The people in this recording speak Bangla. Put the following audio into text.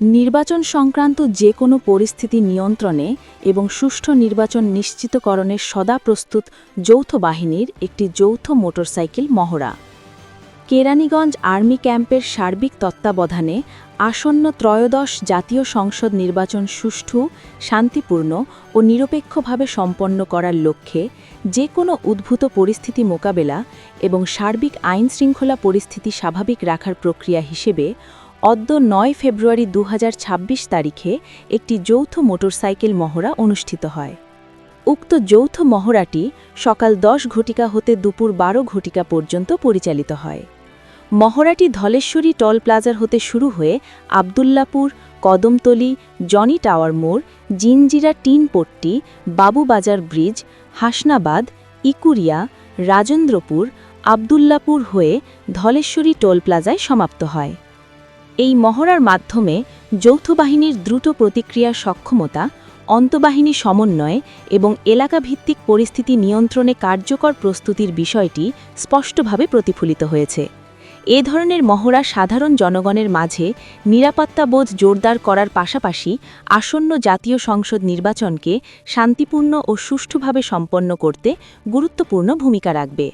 নির্বাচন সংক্রান্ত যে কোনো পরিস্থিতি নিয়ন্ত্রণে এবং সুষ্ঠু নির্বাচন নিশ্চিতকরণে সদা প্রস্তুত যৌথ বাহিনীর একটি যৌথ মোটরসাইকেল মহড়া। কেরানীগঞ্জ আর্মি ক্যাম্পের সার্বিক তত্ত্বাবধানে আসন্ন ত্রয়োদশ জাতীয় সংসদ নির্বাচন সুষ্ঠু, শান্তিপূর্ণ ও নিরপেক্ষভাবে সম্পন্ন করার লক্ষ্যে যে কোনো উদ্ভূত পরিস্থিতি মোকাবেলা এবং সার্বিক আইনশৃঙ্খলা পরিস্থিতি স্বাভাবিক রাখার প্রক্রিয়া হিসেবে অদ্য ৯ ফেব্রুয়ারি ২০২৬ তারিখে একটি যৌথ মোটরসাইকেল মহড়া অনুষ্ঠিত হয়। উক্ত যৌথ মহড়াটি সকাল ১০ ঘটিকা হতে দুপুর ১২ ঘটিকা পর্যন্ত পরিচালিত হয়। মহড়াটি ধলেশ্বরী টল প্লাজার হতে শুরু হয়ে আবদুল্লাপুর, কদমতলী, জনি টাওয়ার মোড়, জিনজিরা টিনপট্টি, বাবুবাজার ব্রিজ, হাসনাবাদ, ইকুরিয়া, রাজেন্দ্রপুর, আবদুল্লাপুর হয়ে ধলেশ্বরী টোল প্লাজায় সমাপ্ত হয়। এই মহড়ার মাধ্যমে যৌথ বাহিনীর দ্রুত প্রতিক্রিয়ার সক্ষমতা, অন্তঃবাহিনী সমন্বয় এবং এলাকাভিত্তিক পরিস্থিতি নিয়ন্ত্রণে কার্যকর প্রস্তুতির বিষয়টি স্পষ্টভাবে প্রতিফলিত হয়েছে। এ ধরনের মহড়া সাধারণ জনগণের মাঝে নিরাপত্তাবোধ জোরদার করার পাশাপাশি আসন্ন জাতীয় সংসদ নির্বাচনকে শান্তিপূর্ণ ও সুষ্ঠুভাবে সম্পন্ন করতে গুরুত্বপূর্ণ ভূমিকা রাখবে।